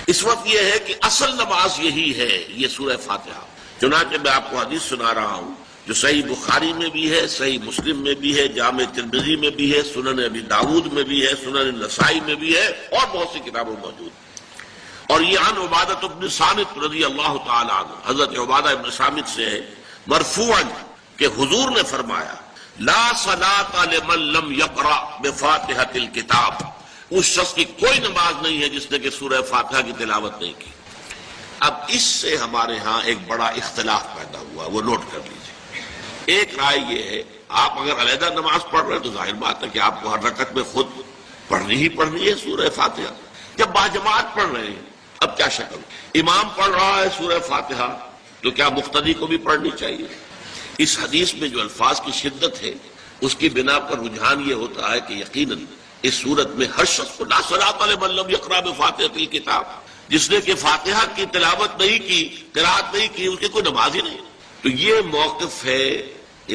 اس وقت یہ ہے کہ اصل نماز یہی ہے، یہ سورہ فاتحہ۔ چنانچہ میں آپ کو حدیث سنا رہا ہوں جو صحیح بخاری میں بھی ہے، صحیح مسلم میں بھی ہے، جامع ترمذی میں بھی ہے، سنن ابی داؤد میں بھی ہے، سنن نسائی میں بھی ہے، اور بہت سی کتابوں میں موجود ہے۔ اور یہ عن عبادہ بن صامت رضی اللہ تعالی عنہ، حضرت عبادہ بن صامت سے ہے مرفوعا کہ حضور نے فرمایا لا صلاۃ لمن لم یقرأ بفاتحۃ الکتاب، اس شخص کی کوئی نماز نہیں ہے جس نے کہ سورہ فاتحہ کی تلاوت نہیں کی۔ اب اس سے ہمارے ہاں ایک بڑا اختلاف پیدا ہوا، وہ نوٹ کر لیجیے۔ ایک رائے یہ ہے آپ اگر علیحدہ نماز پڑھ رہے ہیں تو ظاہر بات ہے کہ آپ کو ہر رکعت میں خود پڑھنی ہی پڑھنی ہے سورہ فاتحہ۔ جب باجماعت پڑھ رہے ہیں اب کیا شکل، امام پڑھ رہا ہے سورہ فاتحہ تو کیا مقتدی کو بھی پڑھنی چاہیے؟ اس حدیث میں جو الفاظ کی شدت ہے اس کی بنا پر رجحان یہ ہوتا ہے کہ یقیناً اس صورت میں ہر شخص کو لا صلاۃ لمن لم یقرأ بفاتحۃ الکتاب، جس نے کہ فاتحہ کی تلاوت نہیں کی، قرأت نہیں کی، اس کی کوئی نماز ہی نہیں۔ تو یہ موقف ہے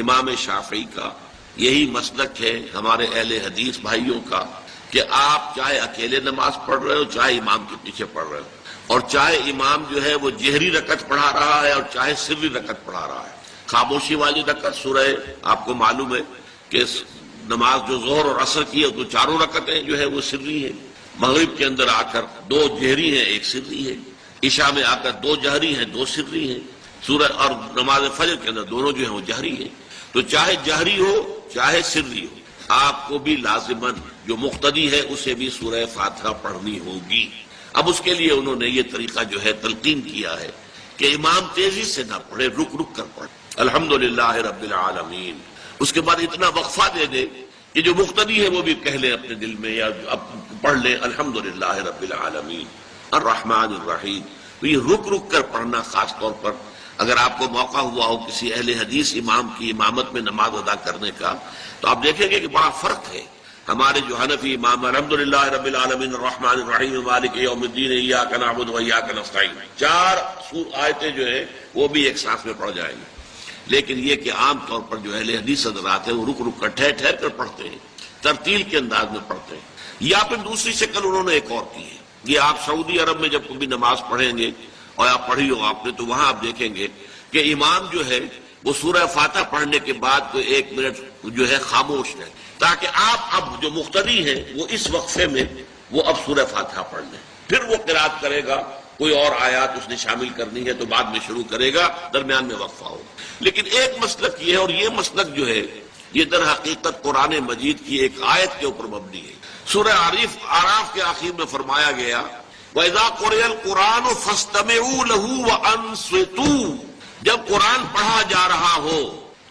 امام شافعی کا، یہی مسلک ہے ہمارے اہل حدیث بھائیوں کا کہ آپ چاہے اکیلے نماز پڑھ رہے ہو، چاہے امام کے پیچھے پڑھ رہے ہو، اور چاہے امام جو ہے وہ جہری رکعت پڑھا رہا ہے اور چاہے سری رکعت پڑھا رہا ہے۔ خاموشی والی رکعت سورہ، آپ کو معلوم ہے کہ نماز جو ظہر اور عصر کی ہے تو چاروں رکعتیں جو ہے وہ سری ہیں، مغرب کے اندر آ کر دو جہری ہیں ایک سری ہے، عشاء میں آ کر دو جہری ہیں دو سری ہیں، سورہ اور نماز فجر کے اندر دونوں جو ہیں وہ جہری ہیں۔ تو چاہے جہری ہو چاہے سری ہو، آپ کو بھی لازماً جو مقتدی ہے اسے بھی سورہ فاتحہ پڑھنی ہوگی۔ اب اس کے لیے انہوں نے یہ طریقہ جو ہے تلقین کیا ہے کہ امام تیزی سے نہ پڑھے، رک رک کر پڑھے الحمدللہ رب العالمین، اس کے بعد اتنا وقفہ دے دے کہ جو مقتدی ہے وہ بھی کہہ لے اپنے دل میں یا پڑھ لے الحمدللہ رب العالمین الرحمن الرحیم۔ تو یہ رک رک کر پڑھنا، خاص طور پر اگر آپ کو موقع ہوا ہو کسی اہل حدیث امام کی امامت میں نماز ادا کرنے کا، تو آپ دیکھیں گے کہ بڑا فرق ہے۔ ہمارے جو حنفی امام الحمدللہ رب العالمین الرحمن الرحیم مالک یوم الدین ایاک نعبد و ایاک نستعین، چار آیتیں جو ہیں وہ بھی ایک ساتھ میں پڑھ جائیں گے۔ لیکن یہ کہ عام طور پر جو اہل حدیث حضرات ہیں وہ رک رک کر ٹھہر ٹھہر کر پڑھتے ہیں، ترتیل کے انداز میں پڑھتے ہیں۔ یا پھر دوسری شکل انہوں نے ایک اور کی ہے، یہ آپ سعودی عرب میں جب کبھی نماز پڑھیں گے اور آپ پڑھی ہو آپ نے، تو وہاں آپ دیکھیں گے کہ امام جو ہے وہ سورہ فاتحہ پڑھنے کے بعد کوئی ایک منٹ جو ہے خاموش ہے، تاکہ آپ اب جو مقتدی ہیں وہ اس وقفے میں وہ اب سورہ فاتحہ پڑھ لیں، پھر وہ قرات کرے گا، کوئی اور آیات اس نے شامل کرنی ہے تو بعد میں شروع کرے گا، درمیان میں وقفہ ہوگا۔ لیکن ایک مسلک یہ ہے، اور یہ مسلک جو ہے یہ در حقیقت قرآن مجید کی ایک آیت کے اوپر مبنی ہے۔ سورہ اعراف کے آخر میں فرمایا گیا وَإِذَا قُرِئَ الْقُرْآنُ فَاسْتَمِعُوا لَهُ وَأَنصِتُوا، جب قرآن پڑھا جا رہا ہو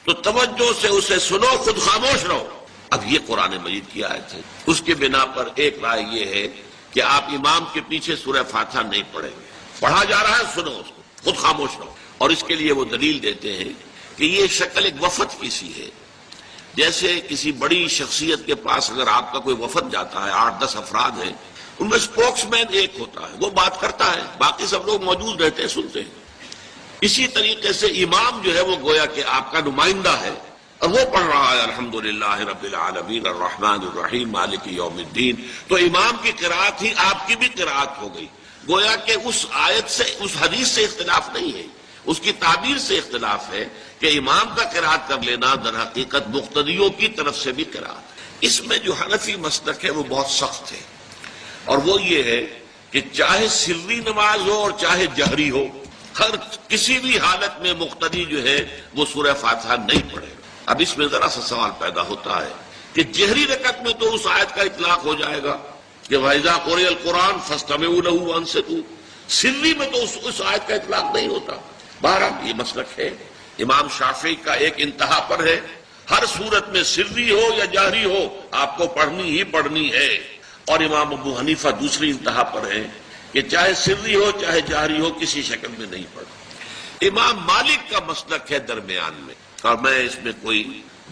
تو توجہ سے اسے سنو، خود خاموش رہو۔ اب یہ قرآن مجید کی آیت ہے۔ اس کے بنا پر ایک رائے یہ ہے کہ آپ امام کے پیچھے سورہ فاتحہ نہیں پڑھیں گے، پڑھا جا رہا ہے سنو اس کو، خود خاموش رہو۔ اور اس کے لیے وہ دلیل دیتے ہیں کہ یہ شکل ایک وفد کی سی ہے، جیسے کسی بڑی شخصیت کے پاس اگر آپ کا کوئی وفد جاتا ہے، 8-10 افراد ہیں، ان میں اسپوکس مین ایک ہوتا ہے، وہ بات کرتا ہے، باقی سب لوگ موجود رہتے ہیں، سنتے ہیں۔ اسی طریقے سے امام جو ہے وہ گویا کہ آپ کا نمائندہ ہے، اور وہ پڑھ رہا ہے الحمدللہ رب العالمین الرحمن الرحیم مالک یوم الدین، تو امام کی قرات ہی آپ کی بھی قرات ہو گئی۔ گویا کہ اس آیت سے، اس حدیث سے اختلاف نہیں ہے، اس کی تعبیر سے اختلاف ہے کہ امام کا قرات کر لینا در حقیقت مقتدیوں کی طرف سے بھی قرات ہے۔ اس میں جو حنفی مسلک ہے وہ بہت سخت ہے، اور وہ یہ ہے کہ چاہے سری نماز ہو اور چاہے جہری ہو، ہر کسی بھی حالت میں مقتدی جو ہے وہ سورہ فاتحہ نہیں پڑھے۔ اب اس میں ذرا سا سوال پیدا ہوتا ہے کہ جہری رکعت میں تو اس آیت کا اطلاق ہو جائے گا کہ وَإِذَا قُرِئَ الْقُرْآنُ فَاسْتَمِعُوا لَهُ وَأَنصِتُوا، سری میں تو اس آیت کا اطلاق نہیں ہوتا۔ بہرحال یہ مسلک ہے، امام شافعی کا ایک انتہا پر ہے، ہر صورت میں سری ہو یا جہری ہو آپ کو پڑھنی ہی پڑھنی ہے، اور امام ابو حنیفہ دوسری انتہا پر ہے کہ چاہے سری ہو چاہے جہری ہو کسی شکل میں نہیں پڑھنا۔ امام مالک کا مسلک ہے درمیان میں، اور میں اس میں کوئی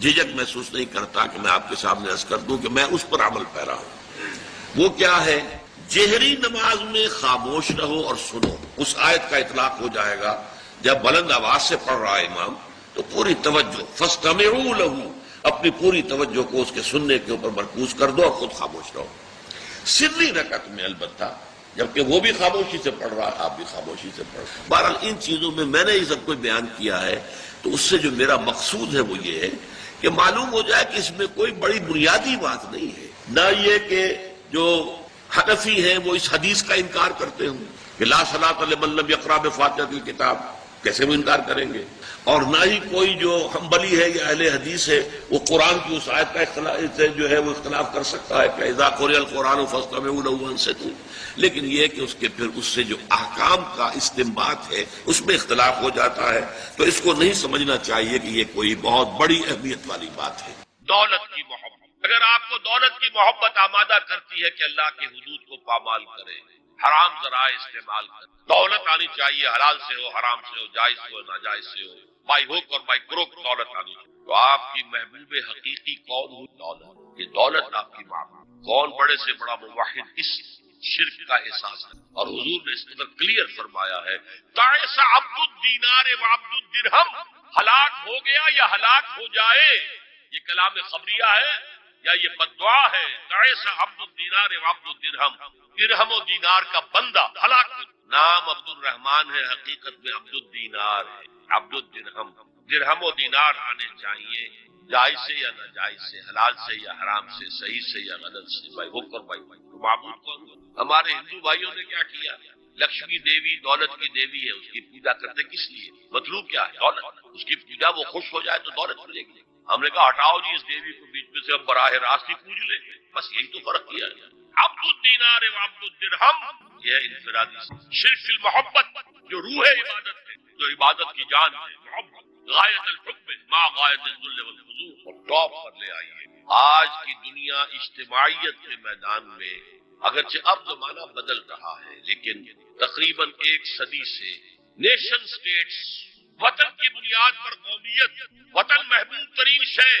جھجک محسوس نہیں کرتا کہ میں آپ کے سامنے عرض کر دوں کہ میں اس پر عمل پیرا ہوں۔ وہ کیا ہے، جہری نماز میں خاموش رہو اور سنو، اس آیت کا اطلاق ہو جائے گا جب بلند آواز سے پڑھ رہا ہے امام تو پوری توجہ، فَاسْتَمِعُوا لَهُ، اپنی پوری توجہ کو اس کے سننے کے اوپر مرکوز کر دو اور خود خاموش رہو۔ سری رکعت میں البتہ جبکہ وہ بھی خاموشی سے پڑھ رہا ہے، آپ بھی خاموشی سے پڑھ رہے ہیں۔ بہرحال ان چیزوں میں میں نے یہ سب کچھ بیان کیا ہے، تو اس سے جو میرا مقصود ہے وہ یہ ہے کہ معلوم ہو جائے کہ اس میں کوئی بڑی بنیادی بات نہیں ہے، نہ یہ کہ جو حنفی ہیں وہ اس حدیث کا انکار کرتے ہوں کہ لا صلاۃ لمن لم یقرأ بفاتحۃ الکتاب، کیسے وہ انکار کریں گے؟ اور نہ ہی کوئی جو حنبلی ہے یا اہل حدیث ہے وہ قرآن کی اس آیت کا اختلاف سے جو ہے وہ اختلاف کر سکتا ہے کہ اذا قرئ القرآن فاستمعوا له وانصتوا، لیکن یہ کہ اس کے پھر اس سے جو احکام کا استنباط ہے اس میں اختلاف ہو جاتا ہے، تو اس کو نہیں سمجھنا چاہیے کہ یہ کوئی بہت بڑی اہمیت والی بات ہے۔ دولت کی محبت، اگر آپ کو دولت کی محبت آمادہ کرتی ہے کہ اللہ کی حدود کو پامال کرے، حرام ذرائع استعمال کرے، دولت آنی چاہیے، حلال سے ہو، حرام سے ہو، جائز ہو، ناجائز سے ہو، بائی ہوک اور بائی کروک دولت آنی چاہیے، تو آپ کی محبوب حقیقی کون ہو؟ دولت۔ یہ دولت آپ کی محبوب، کون بڑے سے بڑا موحد اس شرک کا احساس ہے، اور حضور نے اس قدر کلیئر فرمایا ہے تعس عبد الدینار و عبد الدرہم، ہلاک ہو گیا یا ہلاک ہو جائے، یہ کلام خبریہ ہے یا یہ بددعا ہے؟ تعس عبد الدینار و عبد الدرہم، درہم و دینار کا بندہ ہلاک ہو۔ نام عبد الرحمن ہے، حقیقت میں عبد الدینار ہے، عبد الدرہم۔ درہم و دینار آنے چاہیے، جائز سے یا ناجائز سے، حلال سے یا حرام سے، صحیح سے یا غلط سے، بھائی حکم اور بھائی معبود کون؟ ہمارے ہندو بھائیوں نے کیا کیا؟ لکشمی دیوی دولت کی دیوی ہے، اس کی پوجا کرتے کس لیے؟ مطلوب کیا ہے؟ دولت۔ اس کی پوجا وہ خوش ہو جائے تو دولت ملے گی۔ ہم نے کہا ہٹاؤ جی اس دیوی کو بیچ میں سے، ہم براہ راست ہی پوج لیں گے، بس یہی تو فرق کیا ہے۔ عبد الدینار و عبد الدرہم، یہ انفرادی شرک فی المحبت، جو روح عبادت ہے، جو عبادت کی جان ہے، محبت غایت الحب ما غایت الذل والخضوع، اور ٹاپ پر لے آئیے۔ آج کی دنیا اجتماعیت کے میدان میں اگرچہ اب زمانہ بدل رہا ہے، لیکن تقریباً ایک صدی سے نیشن سٹیٹس، وطن کی بنیاد پر قومیت، وطن محبوب ترین شے،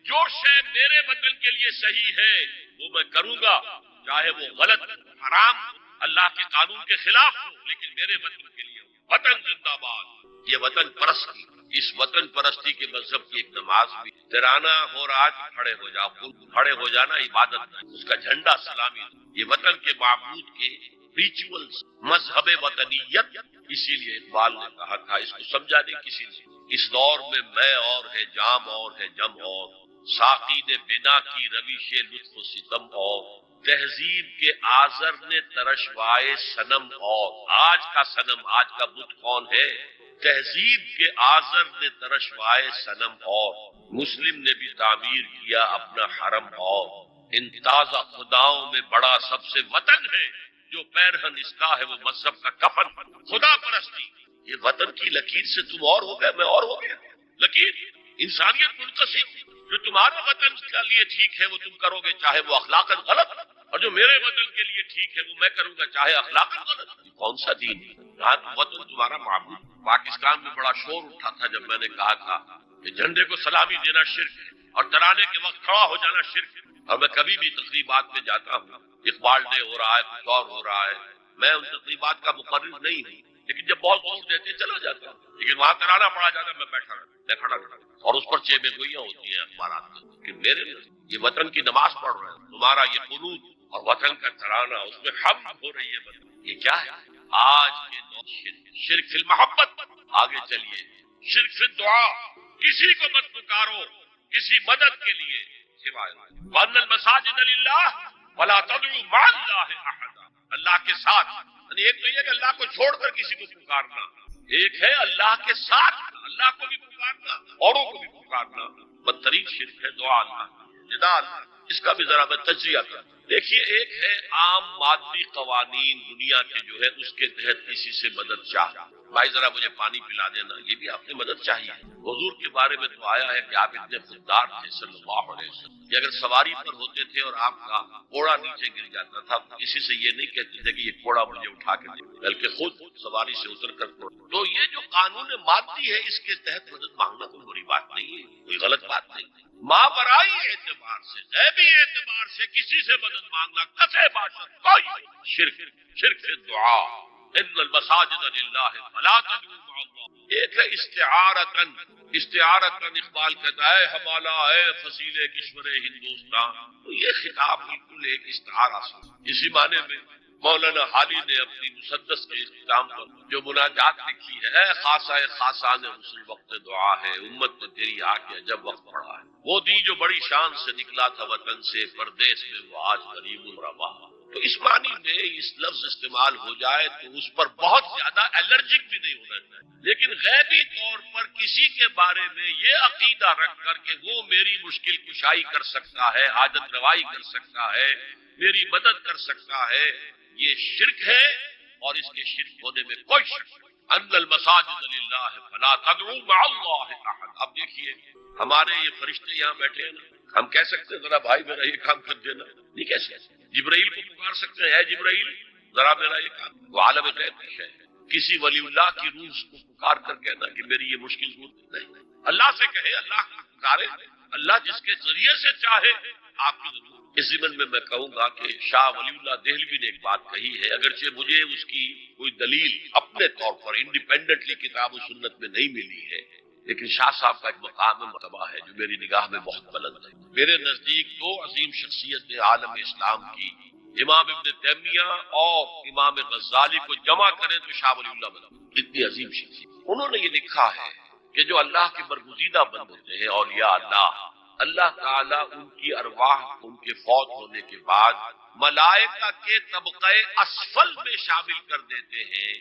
جو شے میرے وطن کے لیے صحیح ہے وہ میں کروں گا، چاہے وہ غلط، حرام، اللہ کے قانون کے خلاف ہو، لیکن میرے وطن کے لیے ہو۔ وطن زندہ باد، یہ وطن پرستی، اس وطن پرستی کے مذہب کی ایک نماز بھی ترانہ ہو رہا ہے، کھڑے ہو جاؤ، کھڑے ہو جانا عبادت ہے، اس کا جھنڈا سلامی، یہ وطن کے معبود کے ریچولز، مذہب وطنیت۔ اسی لیے اقبال نے کہا تھا، اس کو سمجھا نہیں کسی نے، اس دور میں اور ہے، جام اور ہے، جم اور، ساقی نے بنا کی روش لطف و ستم اور، تہذیب کے آزر نے ترشوائے صنم اور۔ آج کا صنم، آج کا بت کون ہے؟ تہذیب کے آزر نے ترشوائے صنم اور، مسلم نے بھی تعمیر کیا اپنا حرم اور۔ ان تازہ خداؤں میں بڑا سب سے وطن ہے، جو پیرہن اس کا ہے وہ مذہب کا کفن۔ خدا پرستی، یہ وطن کی لکیر سے تم اور ہو گئے، میں اور ہو گیا۔ لکیر انسانیت منقسم، جو تمہارا وطن کے لیے ٹھیک ہے وہ تم کرو گے چاہے وہ اخلاقاً غلط، اور جو میرے وطن کے لیے ٹھیک ہے وہ میں کروں گا چاہے اخلاقاً غلط۔ یہ کون سا دین ہے؟ یہاں وطن تمہارا معبود۔ پاکستان میں بڑا شور اٹھا تھا جب میں نے کہا تھا کہ جھنڈے کو سلامی دینا شرک ہے اور ترانے کے وقت کھڑا ہو جانا شرک ہے، اور میں کبھی بھی تقریبات میں جاتا ہوں، اقبال ڈے ہو رہا ہے، کچھ اور ہو رہا ہے، میں ان تقریبات کا مقرر نہیں ہوں، لیکن جب بہت زور دیتے چلا جاتا ہوں، لیکن وہاں ترانہ پڑا جاتا میں بیٹھا رہتا، میں کھڑا رہتا، اور اس پر چیبیں گوئیاں ہوتی ہیں اخبارات میں کہ میرے یہ وطن کی نماز پڑھ رہے ہیں، تمہارا یہ قنوت اور وطن کا ترانہ، اس میں حمد ہو رہی ہے وطن۔ یہ کیا ہے؟ آج کے دور شرک فی المحبت۔ آگے چلیے، شرک فی الدعا، کسی کو مت پکارو کسی مدد کے لیے سوائے وَأَنَّ الْمَسَاجِدَ لِلَّهِ وَلَا تَدْعُوا مَعَ اللَّهِ أَحَدًا، اللہ کے ساتھ، یعنی ایک تو یہ کہ اللہ کو چھوڑ کر کسی کو پکارنا، ایک ہے اللہ کے ساتھ اللہ کو بھی پکارنا، اوروں کو بھی پکارنا، بدترین شرک ہے دعا اللہ، ندا اللہ۔ اس کا بھی ذرا میں تجزیہ کروں۔ دیکھیے، ایک ہے عام مادی قوانین دنیا کے جو ہے اس کے تحت کسی سے مدد چاہ، بھائی ذرا مجھے پانی پلا دینا، یہ بھی آپ نے مدد چاہیے۔ حضور کے بارے میں تو آیا ہے کہ آپ اتنے خوددار تھے صلی اللہ علیہ وسلم کہ اگر سواری پر ہوتے تھے اور آپ کا گھوڑا نیچے گر جاتا تھا کسی سے یہ نہیں کہتے تھے کہ یہ گھوڑا مجھے اٹھا کے دے، بلکہ خود سواری سے اتر کر تو یہ جو قانون مادی ہے اس کے تحت مدد مانگنا کوئی بری بات نہیں ہے، کوئی غلط بات نہیں۔ ماورائی اعتبار سے، غیبی اعتبار سے کسی سے مدد مانگنا کسے باشد کوئی شرک سے دعا، ان المساجد للہ فلا تدعوا مع اللہ۔ ایک ہے استعارتن، اقبال کہتا ہے ہمالا ہے فصیل کشور ہندوستان، تو یہ خطاب بالکل ایک استعارہ سے، اسی معنی میں مولانا حالی نے اپنی مسدس کے اختتام پر جو مناجات لکھی ہے، اے خاصہ خاصان رسول وقت دعا ہے، امت نے تیری آ کے عجب وقت پڑا ہے، وہ دی جو بڑی شان سے نکلا تھا وطن سے، پردیس میں وہ آج غریب الروا۔ تو اس معنی میں اس لفظ استعمال ہو جائے تو اس پر بہت زیادہ الرجک بھی نہیں ہونا چاہیے، لیکن غیبی طور پر کسی کے بارے میں یہ عقیدہ رکھ کر کہ وہ میری مشکل کشائی کر سکتا ہے، حاجت روائی کر سکتا ہے، میری مدد کر سکتا ہے، یہ شرک ہے، اور اس کے شرک ہونے میں کوئی شک نہیں۔ ان المساجد للہ فلا تدعوا مع اللہ احد۔ اب دیکھیے ہمارے یہ فرشتے یہاں بیٹھے ہیں نا، ہم کہہ سکتے ہیں ذرا بھائی میرا یہ کام کر دینا، نہیں کہہ سکتے۔ جبرائیل کو پکار سکتے ہیں، اے جبرائیل ذرا میرا یہ کام، وہ عالم غیب کی ہے۔ کسی ولی اللہ کی روح کو پکار کر کہنا کہ میری یہ مشکل دور نہیں، اللہ سے کہے، اللہ کو پکارے، اللہ جس کے ذریعے سے چاہے آپ کی ضرورت۔ اس ضمن میں کہوں گا کہ شاہ ولی اللہ دہلوی نے ایک بات کہی ہے، اگرچہ مجھے اس کی کوئی دلیل اپنے طور پر انڈیپینڈنٹلی کتاب و سنت میں نہیں ملی ہے، لیکن شاہ صاحب کا ایک مقام مرتبہ ہے جو میری نگاہ میں بہت بلند ہے۔ میرے نزدیک دو عظیم شخصیتیں عالم اسلام کی، امام ابن تیمیہ اور امام غزالی کو جمع کریں تو شاہ ولی اللہ بن، اتنی عظیم شخصیت۔ انہوں نے یہ لکھا ہے کہ جو اللہ کے برگزیدہ بند ہوتے ہیں اولیاء اللہ تعالیٰ ان کی ارواح کو ان کے فوت ہونے کے بعد ملائکہ کے طبقہ اسفل میں شامل کر دیتے ہیں،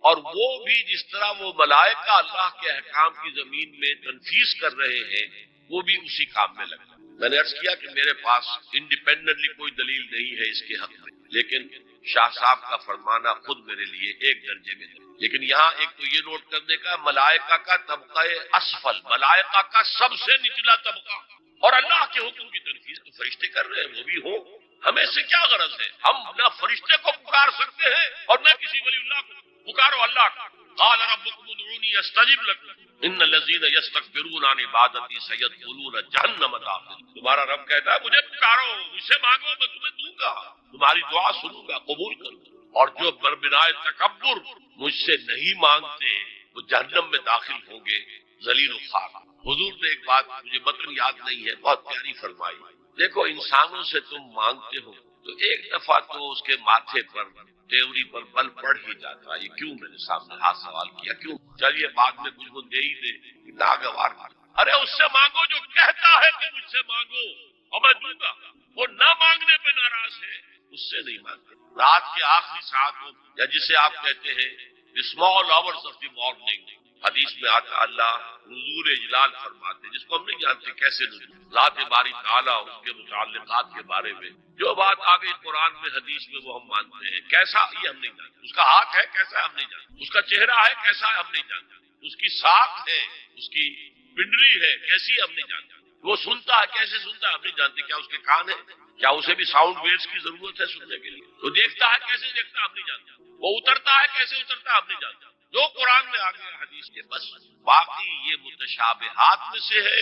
اور وہ بھی جس طرح وہ ملائکہ اللہ کے احکام کی زمین میں تنفیذ کر رہے ہیں وہ بھی اسی کام میں لگا۔ میں نے عرض کیا کہ میرے پاس انڈیپینڈنٹلی کوئی دلیل نہیں ہے اس کے حق میں، لیکن شاہ صاحب کا فرمانا خود میرے لیے ایک درجے میں ہے۔ لیکن یہاں ایک تو یہ نوٹ کرنے کا، ملائکہ کا طبقہ اسفل، ملائکہ کا سب سے نچلا طبقہ، اور اللہ کے حکم کی تنفیذ تو فرشتے کر رہے ہیں، وہ بھی ہو، ہمیں سے کیا غرض ہے؟ ہم نہ فرشتے کو پکار سکتے ہیں اور نہ کسی ولی اللہ کو، پکارو اللہ کو۔ قال ربکم ادعونی استجب لکم ان الذین یستکبرون عن عبادتی سیدخلون جہنم داخرین۔ تمہارا رب کہتا ہے مجھے پکارو، مجھ سے مانگو، میں تمہیں دوں گا، تمہاری دعا سنوں گا، قبول کروں گا، اور جو بربنائے تکبر مجھ سے نہیں مانگتے وہ جہنم میں داخل ہوں گے ذلیل و خوار۔ حضور نے ایک بات مجھے متن یاد نہیں ہے بہت پیاری فرمائی، دیکھو انسانوں سے تم مانگتے ہو تو ایک دفعہ تو اس کے ماتھے پر تیوری پر بل پڑ ہی جاتا، یہ کیوں؟ میرے سامنے ہاتھ سوال کیا کیوں؟ چلیے بعد میں کچھ وہ دے ہی دے، ناگوار۔ ارے اس سے مانگو جو کہتا ہے کہ مجھ سے مانگو اور میں دوں گا، وہ نہ مانگنے پہ ناراض ہے، اس سے نہیں مانگتے۔ رات کے آخری ساعتوں یا جسے آپ کہتے ہیں small hours of the morning, حدیث میں آتا اللہ نزول اجلال فرماتے، جس کو ہم نہیں جانتے کیسے نزول، ذات باری تعالیٰ اس کے متعلقات کے بارے میں جو بات آ گئی قرآن میں حدیث میں وہ ہم مانتے ہیں، کیسا یہ ہم نہیں جانتے، اس کا ہاتھ ہے کیسا ہے ہم نہیں جانتے، اس کا چہرہ ہے کیسا ہے ہم نہیں جانتے، اس کی ساکھ ہے، اس کی پنڈلی ہے کیسی ہم نہیں جانتے، وہ سنتا ہے کیسے سنتا ہے ہم نہیں جانتے، کیا اس کے کان ہے، کیا اسے بھی ساؤنڈ ویوز کی ضرورت ہے سننے کے لیے، وہ دیکھتا ہے کیسے دیکھتا ہے ہم نہیں جانتے، وہ اترتا ہے کیسے اترتا ہے ہم نہیں جانتے، جو قرآن میں آ گیا حدیث کے بس، باقی یہ متشابہات میں سے ہے،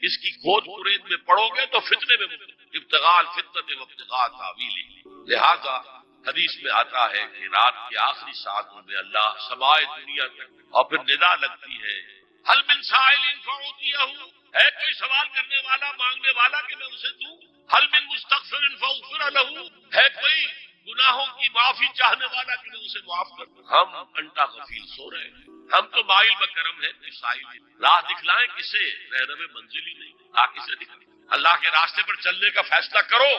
اس کی کھود کرید میں پڑھو گے تو فتنے میں ابتغاء الفتنة وابتغاء تاویلہ۔ لہذا حدیث میں آتا ہے کہ رات کے آخری ساعتوں میں اللہ سمائے دنیا تک، اور پھر ندا لگتی ہے حل من سائل فاعطیہ، ہے کوئی سوال کرنے والا مانگنے والا کہ میں اسے دوں، حل من مستغفر فاغفر لہ، ہے کوئی گناہوں کی معافی چاہنے والا کہ میں اسے معاف کر دوں۔ ہم انٹا غفیل سو رہے ہیں، ہم تو مائل بکرم ہے، کوئی سائل ہے، راہ دکھلائیں کسے، رہنم منزل ہی نہیں، راہ کسے دکھلائیں؟ اللہ کے راستے پر چلنے کا فیصلہ کرو،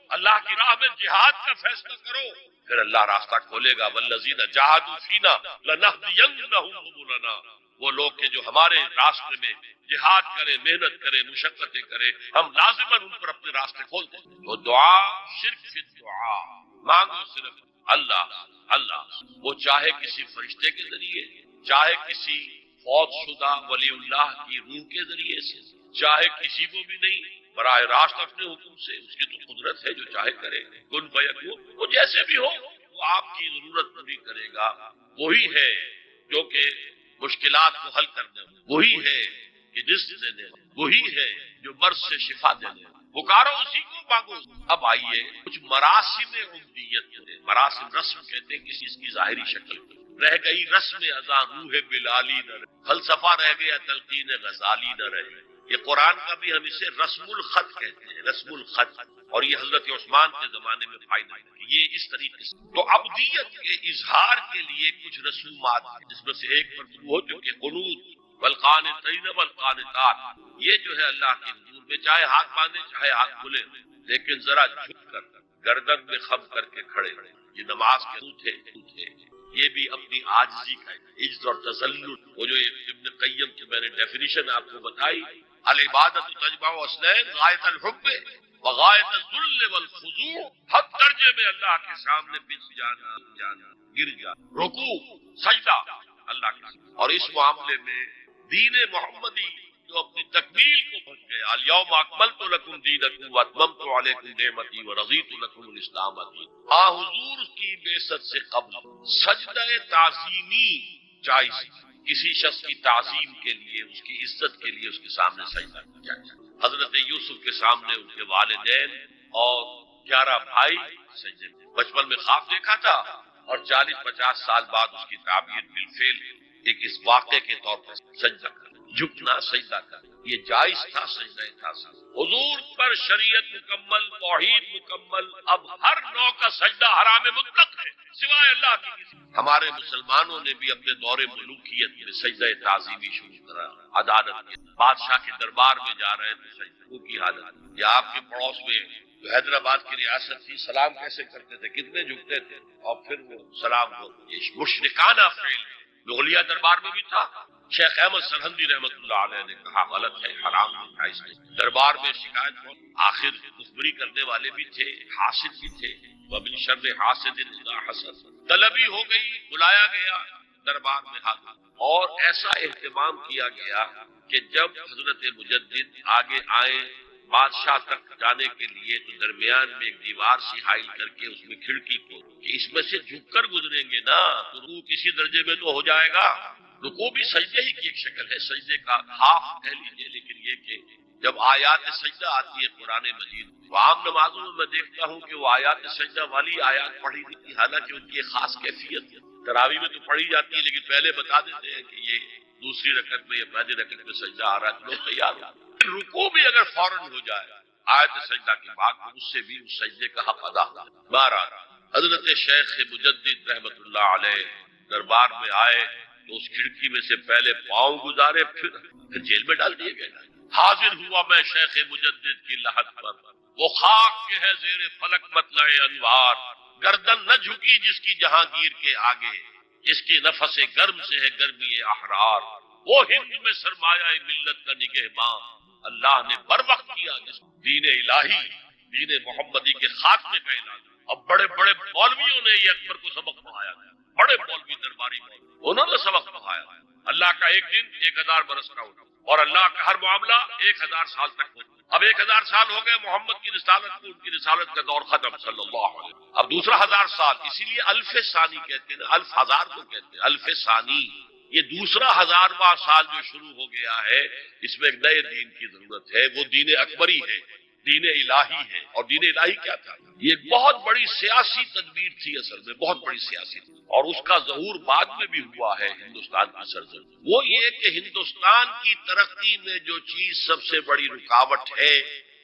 اللہ کی راہ میں جہاد کا فیصلہ کرو، پھر اللہ راستہ کھولے گا۔ والذین جاہدوا فینا لنہدینہم سبلنا، وہ لوگ کہ جو ہمارے راستے میں جہاد کرے، محنت کرے، مشقتیں کرے، ہم لازماً ان پر اپنے راستے کھولتے ہیں۔ وہ دعا شرک فی الدعا، مانگو صرف اللہ، وہ چاہے کسی فرشتے کے ذریعے، چاہے کسی فوت شدہ ولی اللہ کی روح کے ذریعے سے، چاہے کسی کو بھی نہیں، براہ راست اپنے حکم سے، اس کی تو قدرت ہے جو چاہے کرے، کن فیکون، وہ جیسے بھی ہو وہ آپ کی ضرورت پوری کرے گا۔ وہی ہے جو کہ مشکلات کو حل کرنے، وہی ہے کہ رزق دینے، وہی ہے جو مرض سے شفا دینے، پکارو اسی کو، مانگو۔ اب آئیے کچھ مراسم عبودیت، مراسم رسم کہتے ہیں کسی چیز کی ظاہری شکل، رہ گئی رسم اذاں روح بلالی نہ رہے، فلسفہ رہ گیا تلقین غزالی نہ رہے، یہ قرآن کا بھی ہم اسے رسم الخط کہتے ہیں، رسم الخط، اور یہ حضرت عثمان کے زمانے میں فائدہ ہے۔ یہ اس طریقے سے تو عبدیت کے اظہار کے لیے کچھ رسومات ہیں، جس میں سے ایک پر ہو چکے قنوت والقانتین والقانتات، یہ جو ہے اللہ کے حضور میں چاہے ہاتھ باندھے چاہے ہاتھ کھلے، لیکن ذرا جھک کر گردن میں خم کر کے کھڑے، یہ نماز کے روح ہے۔ یہ بھی اپنی عاجزی کا عجز اور تذلل، وہ جو ابن قیم کی میں نے ڈیفینیشن آپ کو بتائی، العبادت تجمع اصلین غایت الحب وغایت الذل والخضوع، حد درجے میں اللہ کے سامنے بچ جانا، گر جانا، رکوع سجدہ اللہ کے سامنے۔ اور اس معاملے میں دین محمدی جو اپنی تکمیل کو پہنچ گیا، الیوم اکملت لکم دینکم واتممت علیکم نعمتی ورضیت لکم الاسلام دینا، حضور کی بعثت سے قبل سجدہ تعظیمی جائز، کسی شخص کی تعظیم کے لیے، اس کی عزت کے لیے اس کے سامنے سجدہ کیا جائے۔ حضرت یوسف کے سامنے ان کے والدین اور 11 بھائی سجدے میں، بچپن میں خواب دیکھا تھا اور 40-50 سال بعد اس کی تعبیر بالفعل ایک اس واقعے کے طور پر سجدہ کر، جھکنا سجدہ کر، یہ جائز تھا سجدہ تعظیم۔ حضور پر شریعت مکمل، توحید مکمل، اب ہر نوع کا سجدہ حرام مطلق ہے سوائے اللہ کی کسی۔ ہمارے مسلمانوں نے بھی اپنے دور ملوکیت میں سجدہ تعظیمی شروع کرا، عدالت کے بادشاہ کے دربار میں جا رہے تھے سجدوں کی حالت، یا آپ کے پڑوس میں جو حیدرآباد کی ریاست تھی سلام کیسے کرتے تھے، کتنے جھکتے تھے، اور پھر وہ سلام کو، یہ مشرکانہ فعل مغلیہ دربار میں بھی تھا۔ شیخ احمد سرہندی رحمۃ اللہ علیہ نے کہا غلط ہے، حرام ہے، جائز نہیں۔ دربار میں شکایت ہو، آخر مخبری کرنے والے بھی تھے، حاسد بھی تھے، وَمِن شَرِّ حَاسِدٍ إِذَا حَسَدَ، طلبی ہو گئی، بلایا گیا دربار میں حاضر، اور ایسا اہتمام کیا گیا کہ جب حضرت مجدد آگے آئے بادشاہ تک جانے کے لیے تو درمیان میں ایک دیوار سی حائل کر کے اس میں کھڑکی کو کہ اس میں سے جھک کر گزریں گے نا تو روح کسی درجے میں تو ہو جائے گا۔ رکوع بھی سجدے ہی کی ایک شکل ہے، سجدے کا ہاف کہہ لیجیے، لیکن یہ کہ جب آیات سجدہ آتی ہے قرآن مجید، تو عام نمازوں میں دیکھتا ہوں کہ وہ آیات سجدہ والی آیات پڑھی تھی، حالانکہ ان کی ایک خاص کیفیت ہے، تراویح میں تو پڑھی جاتی ہے لیکن پہلے بتا دیتے ہیں کہ یہ دوسری رکعت میں یا پہلی رکعت میں سجدہ آ رہا ہے تو لوگ تیار ہو۔ رکوع بھی اگر فوراً ہو جائے آیت سجدہ کے بعد تو اس سے بھی اس سجدے کا حق ادا ہوگا۔ بہرحال حضرت شیخ مجدد رحمۃ اللہ علیہ دربار میں آئے تو اس کھڑکی میں سے پہلے پاؤں گزارے، پھر جیل میں ڈال دیے گئے۔ حاضر ہوا میں شیخ مجدد کی لحد پر، وہ خاک کے ہے زیر فلک مطلع انوار، گردن نہ جھکی جس کی جہانگیر کے آگے، جس کی نفس گرم سے ہے گرمی احرار، وہ ہند میں سرمایہ ملت کا نگہباں، اللہ نے بر وقت کیا جس دین الہی، دین محمدی کے خاتمے کا اعلان۔ اب بڑے بڑے مولویوں نے یہ اکبر کو سبق پڑھایا، بڑے مولوی درباری مولوی انہوں نے سبق پڑھایا۔ اللہ کا ایک دن 1000 برس کا ہوتا، اور اللہ کا ہر معاملہ 1000 سال تک ہوتا۔ اب 1000 سال ہو گئے محمد کی رسالت کو، ان کی رسالت کا دور ختم صلی اللہ علیہ وسلم، اب دوسرا 1000 سال، اسی لیے الف ثانی کہتے ہیں، الف ہزار کو کہتے ہیں الف ثانی، یہ دوسرا 1000واں سال جو شروع ہو گیا ہے، اس میں ایک نئے دین کی ضرورت ہے، وہ دین اکبری ہے، دین الہی ہے۔ اور دین الہی کیا تھا؟ یہ بہت بڑی سیاسی تدبیر تھی، اصل میں بہت بڑی سیاسی، اور اس کا ظہور بعد میں بھی ہوا ہے ہندوستان کی سرزمین۔ وہ یہ کہ ہندوستان کی ترقی میں جو چیز سب سے بڑی رکاوٹ ہے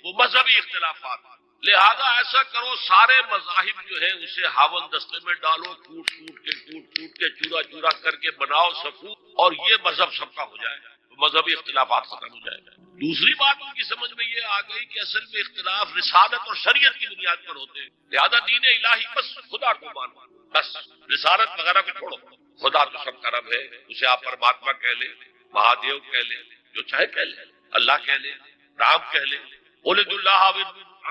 وہ مذہبی اختلافات، لہذا ایسا کرو سارے مذاہب جو ہیں اسے ہاون دستے میں ڈالو، ٹوٹ کے چورا چورا کر کے بناؤ صفوف، اور یہ مذہب سب کا ہو جائے، مذہبی اختلافات ختم ہو جائے گا۔ دوسری بات ان کی سمجھ میں یہ آ گئی کہ اصل میں اختلاف رسالت اور شریعت کی بنیاد پر ہوتے ہیں، لہذا دین الہی بس خدا کو مانو، بس رسالت وغیرہ کو چھوڑو، خدا تو سب کا رب ہے، اسے آپ پرماتما کہہ لیں، مہادیو کہہ لیں، جو چاہے کہہ لیں، اللہ کہہ لیں، رام کہہ لیں، قل اللہ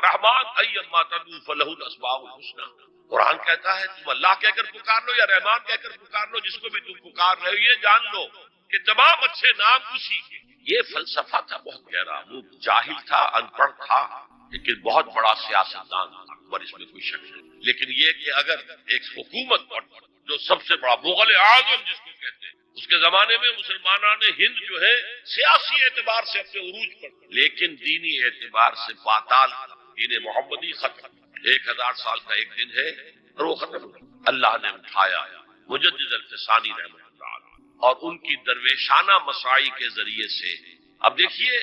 رحمان ایما تدعو فلہ الاسماء الحسنی۔ قرآن کہتا ہے تم اللہ کہہ کر پکار لو یا رحمان کہہ کر پکار لو، جس کو بھی تم پکار رہے ہو یہ جان لو کہ تمام اچھے نام اسی کے۔ یہ فلسفہ تھا بہت گہرا، وہ جاہل تھا، ان پڑھ تھا، لیکن بہت بڑا سیاستدان تھا، اکبر، اس میں کوئی شک نہیں۔ لیکن یہ کہ اگر ایک حکومت پر جو سب سے بڑا مغل اعظم جس کو کہتے ہیں، اس کے زمانے میں مسلمانان ہند جو ہے سیاسی اعتبار سے اپنے عروج پر، لیکن دینی اعتبار سے پاتال تھا، دین محمدی ختم۔ 1000 سال کا ایک دن ہے اور وہ ختم ہو۔ اللہ نے اٹھایا مجدد الفسانی رحمۃ اللہ علیہ اور ان کی درویشانہ مساعی کے ذریعے سے۔ اب دیکھیے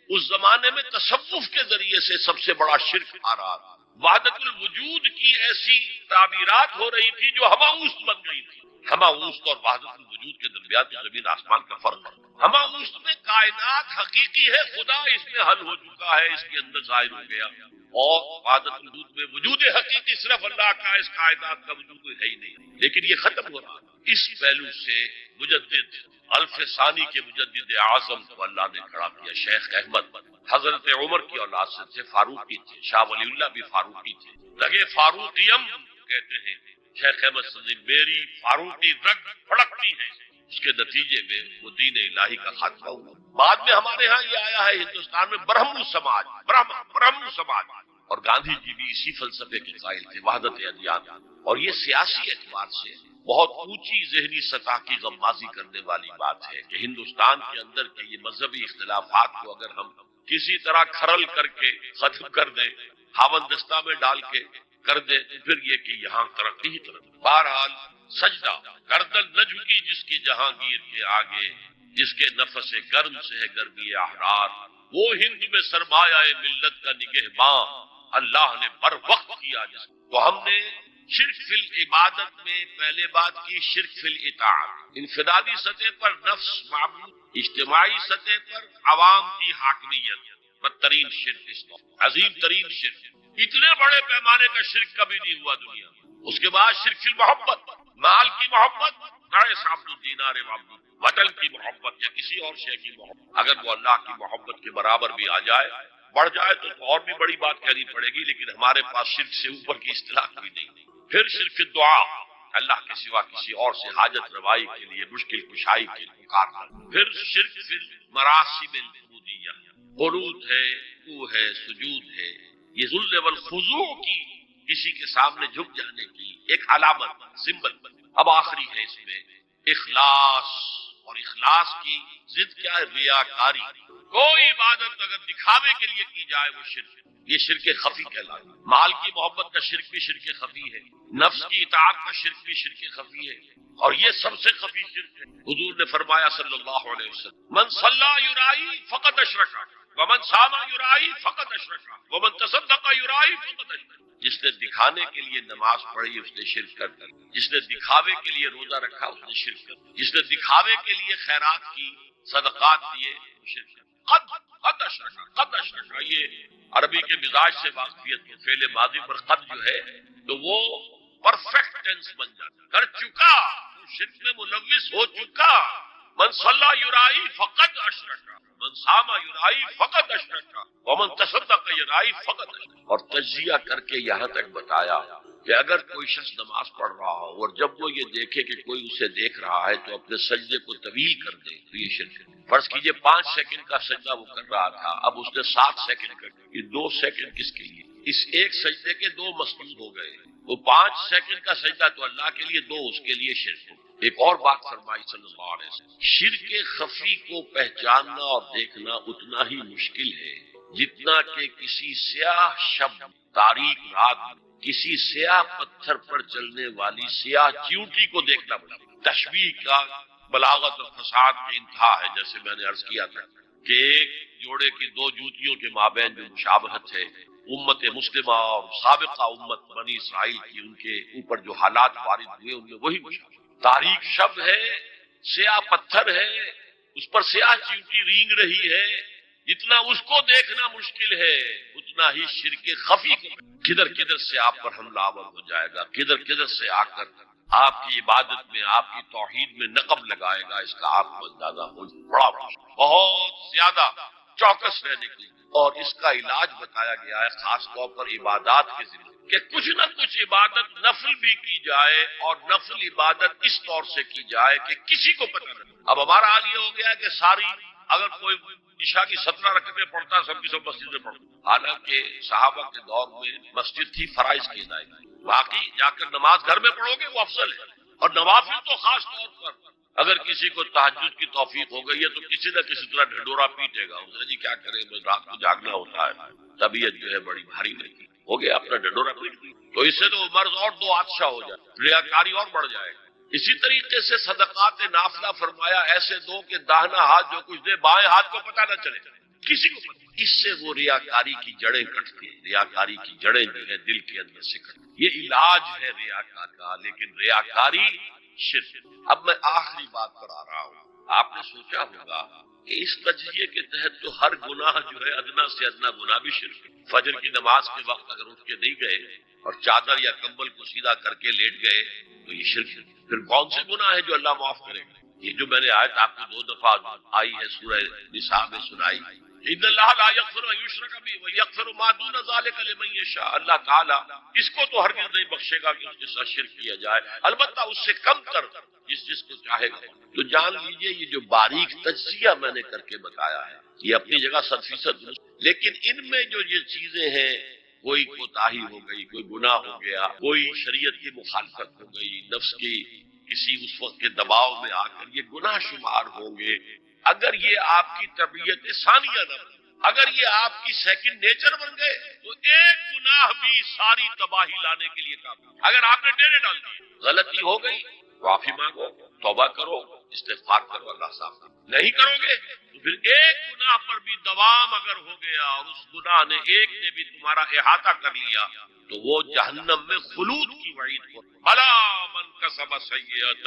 اس زمانے میں تصوف کے ذریعے سے سب سے بڑا شرک آ رہا تھا. وحدت الوجود کی ایسی تعبیرات ہو رہی تھی جو ہماؤست بن گئی تھی. ہماؤست اور وحدت الوجود کے درمیان تو زمین آسمان کا فرق ہے. ہماؤست میں کائنات حقیقی ہے، خدا اس میں حل ہو چکا ہے، اس کے اندر ظاہر ہو گیا. اور وحدت الوجود میں وجود حقیقی صرف اللہ کا، اس کائنات کا وجود کوئی ہے ہی نہیں. لیکن یہ ختم ہو رہا ہے. اس پہلو سے مجدد الف ثانی کے مجدد اعظم کو اللہ نے کھڑا کیا. شیخ احمد حضرت عمر کی اولاد سے تھے، فاروقی تھے. شاہ ولی اللہ بھی فاروقی تھے. رگے فاروقیم کہتے ہیں شیخ احمد صدیق، میری فاروقی رگ پھڑکتی ہے. اس کے نتیجے میں وہ دین الہی کا خاتمہ ہوا. بعد میں ہمارے ہاں یہ آیا ہے ہندوستان میں برہمو سماج، برہمو سماج. اور گاندھی جی بھی اسی فلسفے کے قائل تھے، وحدت ادیان. اور یہ سیاسی اعتبار سے بہت اونچی ذہنی سطح کی غمازی کرنے والی بات ہے کہ ہندوستان کے اندر کے یہ مذہبی اختلافات کو اگر ہم کسی طرح کھرل کر کے ختم کر دیں، ہاوندستہ میں ڈال کے کر دیں، تو پھر یہ کہ یہاں ترقی ہی ترقی. بہرحال سجدہ گردن نہ جھکی جس کی جہانگیر کے آگے، جس کے نفس گرم سے ہے گرمی احرار. وہ ہند میں سرمایہ ملت کا نگہباں اللہ نے بر وقت کیا. جس تو ہم نے شرک فی العبادت میں پہلے بات کی، شرک فی الاطاعت. انفرادی سطح پر نفس معبود، اجتماعی سطح پر عوام کی حاکمیت. بدترین شرک، اس کو عظیم ترین شرک. اتنے بڑے پیمانے کا شرک کبھی نہیں ہوا دنیا. اس کے بعد شرک فی المحبت، مال کی محبت، عبد الدینار معبود. وطن کی محبت یا کسی اور شے کی محبت، اگر وہ اللہ کی محبت کے برابر بھی آ جائے، بڑھ جائے تو اور بھی بڑی بات کہنی پڑے گی. لیکن ہمارے پاس شرک سے اوپر کی اصطلاح کوئی نہیں. پھر شرک دعا، اللہ کے سوا کسی اور سے حاجت روائی کے لیے، مشکل کشائی کے لیے پکارنا. پھر شرک فی مراسم العبودیہ، قنوت ہے، رکوع ہے، سجود ہے. یہ ذل والخضوع کی، کسی کے سامنے جھک جانے کی ایک علامت، سمبل. اب آخری ہے اس میں اخلاص. اور اخلاص کی ضد کیا ہے؟ ریاکاری. کوئی عبادت اگر دکھاوے کے لیے کی جائے وہ شرک. یہ شرک خفی کہلاتا ہے. مال کی محبت کا شرک بھی شرک خفی ہے. نفس کی اطاعت کا شرک بھی شرک خفی ہے. اور یہ سب سے خفی شرک ہے. حضور نے فرمایا صلی اللہ علیہ وسلم، من صلی یرائی فقد اشرک، ومن صام یرائی فقد اشرک، ومن تصدق یرائی فقد اشرک. جس نے دکھانے کے لیے نماز پڑھی اس نے شرک کر دی. جس نے دکھاوے کے لیے روزہ رکھا اس نے شرک کر دی. جس نے دکھاوے کے لیے خیرات کی، صدقات دیے، وہ شرک کر دی. قد اشرک. یہ عربی کے مزاج سے واقفیت میں فعل ماضی پر قد جو ہے تو وہ پرفیکٹ ٹینس بن جاتا، کر چکا، وہ شرک میں ملوث ہو چکا. من صلی یرائی فقد اشرک، من صام یرائی فقد اشرک، ومن تصدق یرائی فقد اشرک. اور تجزیہ کر کے یہاں تک بتایا کہ اگر کوئی شخص نماز پڑھ رہا ہو اور جب وہ یہ دیکھے کہ کوئی اسے دیکھ رہا ہے تو اپنے سجدے کو طویل کر دے تو یہ شرک ہے. فرض کیجئے 5 سیکنڈ کا سجدہ وہ کر رہا تھا، اب اس نے 7 سیکنڈ کر دیا. یہ 2 سیکنڈ کس کے لیے؟ اس ایک سجدے کے 2 مسجود ہو گئے. وہ 5 سیکنڈ کا سجدہ تو اللہ کے لیے، 2 اس کے لیے شرک ہو. ایک اور بات فرمائی صلی اللہ علیہ وسلم، شرک خفی کو پہچاننا اور دیکھنا اتنا ہی مشکل ہے جتنا کہ کسی سیاہ شب، تاریک رات، کسی سیاہ پتھر پر چلنے والی سیاہ چیونٹی کو دیکھنا پڑتا. تشبیہ کا بلاغت اور فساد کی انتہا ہے. جیسے میں نے عرض کیا تھا کہ ایک جوڑے کی 2 جوتیوں کے مابین جو مشابہت ہے، امت مسلمہ اور سابقہ امت بنی اسرائیل کی، ان کے اوپر جو حالات وارد ہوئے ان میں وہی مشابہت. تاریک شب ہے، سیاہ پتھر ہے، اس پر سیاہ چیونٹی رینگ رہی ہے. جتنا اس کو دیکھنا مشکل ہے اتنا ہی شرک خفی کو کدھر کدھر سے آپ پر حملہ آور ہو جائے گا، کدھر کدھر سے آ کر آپ کی عبادت میں، آپ کی توحید میں نقب لگائے گا. اس کا آپ کو اندازہ ہو بڑا بہت زیادہ چوکس رہنے کی. اور اس کا علاج بتایا گیا ہے خاص طور پر عبادات کے ذریعے کہ کچھ نہ کچھ عبادت نفل بھی کی جائے اور نفل عبادت اس طور سے کی جائے کہ کسی کو پتہ نہ. اب ہمارا حال یہ ہو گیا ہے کہ ساری، اگر کوئی عشاء کی 17 رکعتیں پڑھتا سب کی سب مسجد میں پڑھتا. حالانکہ صحابہ کے دور میں مسجد تھی فرائض کی ادائیگی. باقی جا کر نماز گھر میں پڑھو گے وہ افضل ہے. اور نوافل تو خاص طور پر اگر کسی کو تہجد کی توفیق ہو گئی ہے تو کسی نہ کسی طرح ڈھڈورا پیٹے گا. اسے جی کیا کرے، بس رات کو جاگنا ہوتا ہے، طبیعت جو ہے بڑی بھاری رہتی، ہو گیا اپنا ڈھڈورا پیٹ دی. تو اس سے تو مرض اور 2 حادثہ ہو جائے، ریاکاری اور بڑھ جائے گا. اسی طریقے سے صدقات نافلہ فرمایا ایسے دو کہ داہنا ہاتھ جو کچھ دے بائیں ہاتھ کو پتہ نہ چلے، کسی کو پتہ. اس سے وہ ریاکاری کی جڑیں کٹتی ہیں، ریاکاری کی جڑیں جو ہے دل کے اندر سے کٹتی ہیں۔ یہ علاج ہے ریاکار کا، لیکن ریاکاری شرک۔ اب میں آخری بات پر آ رہا ہوں۔ آپ نے سوچا ہوگا کہ اس تجزیے کے تحت تو ہر گناہ جو ہے ادنا سے ادنا گناہ بھی شرک ہے۔ فجر کی نماز کے وقت اگر اٹھ کے نہیں گئے اور چادر یا کمبل کو سیدھا کر کے لیٹ گئے تو یہ شرک ہے۔ پھر کون سے گناہ ہے جو اللہ معاف کرے گا؟ یہ جو میں نے آیت آپ کو 2 دفعہ آئی ہے سورہ نساء میں سنائی، ان اللہ لا یغفر ان یشرک بہ ویغفر ما دون ذلک لمن یشاء، اللہ تعالیٰ اس کو تو ہرگز نہیں بخشے گا کہ اس کے ساتھ شرک کیا جائے، البتہ اس سے کم تر جس کو چاہے گا۔ تو جان لیجئے یہ جو باریک تجزیہ میں نے کر کے بتایا ہے یہ اپنی جگہ 100% درست، لیکن ان میں جو یہ چیزیں ہیں، کوئی کوتاہی ہو گئی، کوئی گناہ ہو گیا، کوئی شریعت کی مخالفت ہو گئی، نفس کی کسی اس وقت کے دباؤ میں آ کر یہ گناہ شمار ہوں گے۔ اگر یہ آپ کی طبیعت ثانیہ نہ بن، اگر یہ آپ کی سیکنڈ نیچر بن گئے تو ایک گناہ بھی ساری تباہی لانے کے لیے کافی۔ اگر آپ نے ڈیرے ڈال دیے، غلطی ہو گئی، معافی مانگو، توبہ کرو، استغفار کرو، اللہ صاحب نہیں کرو گے تو پھر ایک گناہ پر بھی دوام اگر ہو گیا اور اس گناہ نے ایک نے بھی تمہارا احاطہ کر لیا تو وہ جہنم میں خلود کی وعید کو بلا من کسب سیئۃ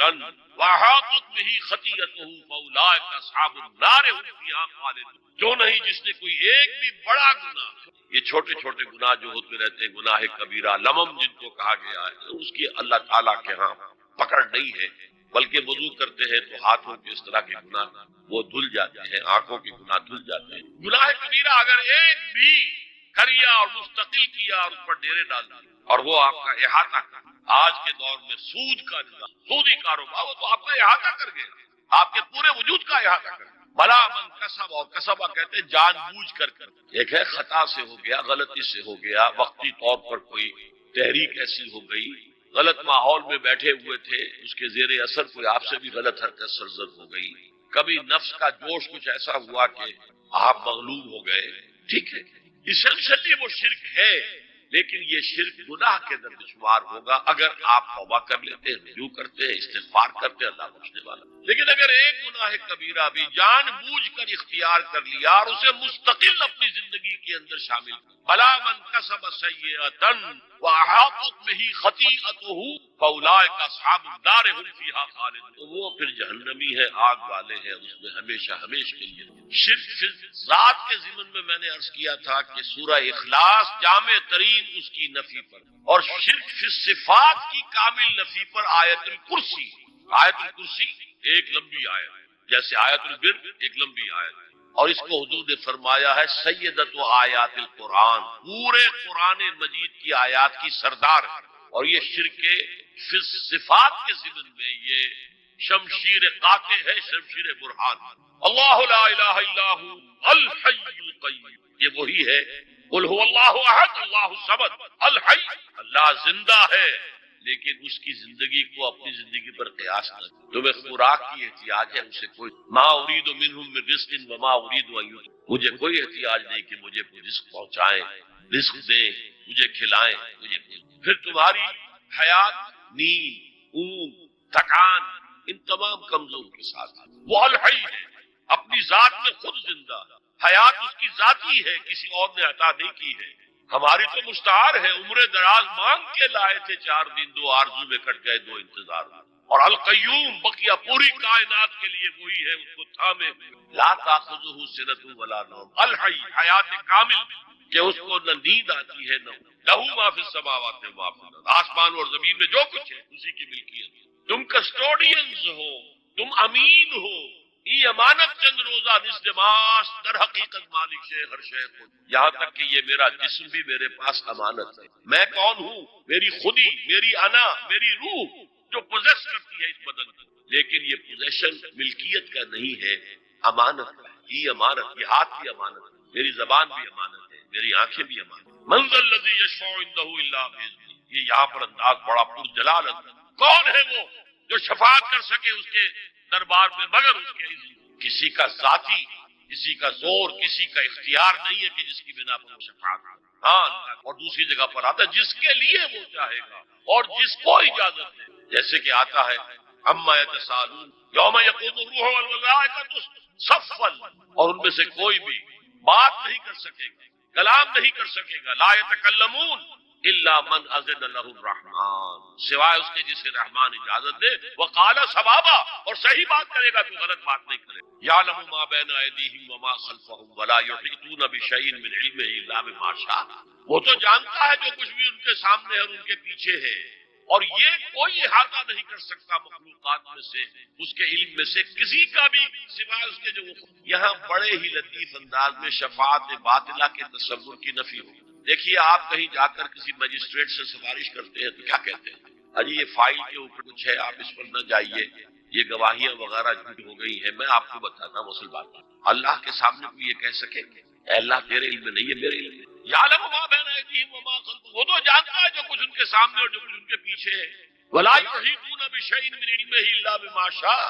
واحاطت بہ خطیئتہ فاولئک اصحاب النار هم فیہا خالدون۔ جو نہیں جس نے کوئی ایک بھی بڑا گناہ، یہ چھوٹے چھوٹے گناہ جو ہوتے رہتے ہیں، گناہ کبیرہ لمم جن کو کہا گیا ہے، اس کی اللہ تعالیٰ کے ہاں پکڑ نہیں ہے، بلکہ وضو کرتے ہیں تو ہاتھوں کے اس طرح کے گناہ وہ دھل جاتے ہیں، آنکھوں کے گناہ دھل جاتے ہیں۔ گناہ کبیرہ اگر ایک بھی کریا اور مستقل کیا اور اس پر ڈیرے ڈال دیے اور وہ آپ کا احاطہ کر، آج کے دور میں سود کا نظام، سودی کاروبار، وہ تو آپ کا احاطہ کر گیا، آپ کے پورے وجود کا احاطہ کر گیا۔ بلا من کسب، اور کسبہ کہتے ہیں جان بوجھ کر۔ ایک ہے خطا سے ہو گیا، غلطی سے ہو گیا، وقتی طور پر کوئی تحریک ایسی ہو گئی، غلط ماحول میں بیٹھے ہوئے تھے، اس کے زیر اثر کوئی آپ سے بھی غلط حرکت سرزد ہو گئی، کبھی نفس کا جوش کچھ ایسا ہوا کہ آپ مغلوب ہو گئے، ٹھیک ہے، اسینشلی وہ شرک ہے، لیکن یہ شرک گناہ کے اندر شمار ہوگا اگر آپ توبہ کر لیتے ہیں، رجوع کرتے ہیں، استغفار کرتے ہیں، اللہ بخشنے والا۔ لیکن اگر ایک گناہ کبیرہ بھی جان بوجھ کر اختیار کر لیا اور اسے مستقل اپنی زندگی کے اندر شامل کر، بلا من کسب سیئۃ واحاطت بہ خطیئتہ فاولئک اصحاب النار هم فیہا خالدون، تو وہ پھر جہنمی ہے، آگ والے ہیں، اس میں ہمیشہ ہمیشہ کے لیے۔ شرک فی ذات کے ضمن میں میں نے عرض کیا تھا کہ سورہ اخلاص جامع ترین اس کی نفی پر، اور شرک فی صفات کی کامل نفی پر آیت الکرسی۔ آیت الکرسی ایک لمبی آیت، جیسے آیت البر ایک لمبی آیت، اور اس کو حضور نے فرمایا ہے سیدۃ آیات القرآن، پورے قرآن مجید کی آیات کی سردار ہے، اور یہ شرک فی صفات کے ضمن میں یہ شمشیر قاطع ہے، شمشیر برہان۔ اللہ لا الہ الا ہو الحی القیوم، یہ وہی ہے، قل هو اللہ احد اللہ الصمد الحی، اللہ زندہ ہے لیکن اس کی زندگی کو اپنی زندگی پر قیاس نہ کرو۔ تمہیں خوراک کی احتیاج ہے، اسے کوئی ما اريد منهم من رزق وما اريد ان يطعمون، مجھے کوئی احتیاج نہیں کہ مجھے کوئی رزق پہنچائیں، رزق دیں، مجھے کھلائیں، مجھے پھر تمہاری حیات، نیند، اونگ، تھکان، ان تمام کمزور کے ساتھ وہ الحی ہے، اپنی ذات میں خود زندہ، حیات اس کی ذاتی ہے، کسی اور نے عطا نہیں کی ہے۔ ہماری تو مستعار ہے، عمر دراز مانگ کے لائے تھے، 4 دن 2 آرزو میں کٹ گئے، 2 انتظار میں۔ اور القیوم بقیہ پوری کائنات کے لیے وہی ہے، اس کو تھامے لا تاخذہ سنۃ ولا نوم، الحی، حیات کامل کہ اس کو نہ نیند آتی ہے نہ لہو ما فی السماوات و ما فی الارض، آسمان اور زمین میں جو کچھ ہے اسی کی ملکیت۔ تم کسٹوڈینز ہو، تم امین ہو، یہ امانت چند روزہ نزدماس، در حقیقت مالک شے ہر شے خود، یہاں تک کہ یہ میرا جسم بھی میرے پاس امانت ہے۔ میں کون ہوں؟ میری خودی، میری انا، میری روح جو پوزیس کرتی ہے اس بدن کو، لیکن یہ پوزیشن ملکیت کا نہیں ہے، امانت کا ہے۔ یہ امانت، یہ ہاتھ بھی امانت ہے، میری زبان بھی امانت ہے، میری آنکھیں بھی امانت ہے۔ من ذا الذی یشفع عنده الا باذنہ، یہ یہاں پر انداز بڑا پرجلال انداز، کون ہے وہ جو شفاعت کر سکے اس کے دربار میں مگر اس کے اذن؟ کسی کا ذاتی، کسی کا زور، کسی کا اختیار نہیں ہے کہ جس کی بنا پر وہ شفاعت کرے۔ ہاں، اور دوسری جگہ پر آتا ہے جس کے لیے وہ چاہے گا اور جس کو اجازت دے، جیسے کہ آتا ہے عما یتساءلون یوم یقوم الروح والملائکۃ صفا، اور ان میں سے کوئی بھی بات نہیں کر سکے گا، کلام نہیں کر سکے گا. لا یتکلمون الا من اذن له الرحمن، سوائے اس کے جسے رحمان اجازت دے. وقال صوابا، اور صحیح بات کرے گا، تو غلط بات نہیں کرے. یعلم ما بین ایدیہم وما خلفہم ولا یحیطون بشیء من علمہ الا بما شاء. وہ تو جانتا ہے جو کچھ بھی ان کے سامنے ہے اور ان کے پیچھے ہے، اور یہ کوئی احاطہ نہیں کر سکتا مخلوقات میں سے اس کے علم میں سے کسی کا بھی، سوائے اس کے جو وہ. یہاں بڑے ہی لطیف انداز میں شفاعت باطلہ کے تصور کی نفی ہو. دیکھیے، آپ کہیں جا کر کسی مجسٹریٹ سے سفارش کرتے ہیں تو کیا کہتے ہیں؟ اجی یہ فائل کے اوپر کچھ ہے، آپ اس پر نہ جائیے، یہ گواہیاں وغیرہ جھوٹ ہو گئی ہیں. میں آپ کو بتاتا ہوں اصل بات. اللہ کے سامنے کوئی یہ کہہ سکے اے اللہ تیرے علم میں نہیں ہے، میرے علم میں. یعلم ما بین ایدیہم وما خلفہم، وہ تو جانتا ہے جو کچھ ان کے سامنے اور جو کچھ ان کے پیچھے ہے. ولا یحیطون بشیء من علمہ الا بما شاء،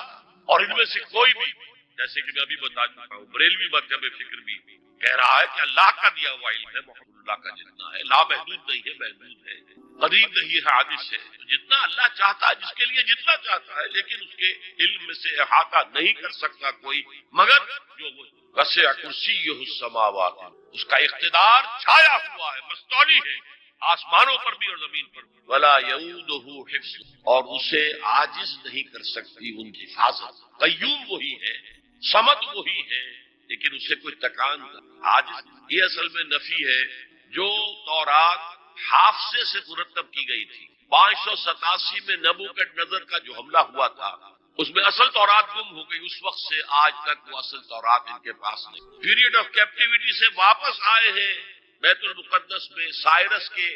اور ان میں سے کوئی بھی، جیسے کہ میں ابھی بتا چکا ہوں، بریلوی مکتب فکر بھی کہہ رہا ہے کہ اللہ کا دیا ہوا علم ہے، محمد اللہ کا جتنا ہے، لا محدود نہیں ہے، محدود ہے، قریب نہیں ہے، حادث ہے. جتنا اللہ چاہتا ہے، جس کے لیے جتنا چاہتا ہے، لیکن اس کے علم میں سے احاطہ نہیں کر سکتا کوئی مگر جو وہ. وسع کرسیہ السماوات، اس کا اقتدار چھایا ہوا ہے، مستولی ہے، آسمانوں پر بھی اور زمین پر بھی. ولا یعودہ حفظ، اور اسے عاجز نہیں کر سکتی ان کی حفاظت. قیوم وہی ہے، صمد وہی ہے، لیکن اسے کوئی تکان عاجز. یہ اصل میں نفی ہے جو تورات حافظے سے مرتب کی گئی تھی. 587 میں نبوکڈ نظر کا جو حملہ ہوا تھا، اس میں اصل تورات گم ہو گئی. اس وقت سے آج تک وہ اصل تورات ان کے پاس نہیں. پیریڈ آف کیپٹیوٹی سے واپس آئے ہیں بیت المقدس میں، سائرس کے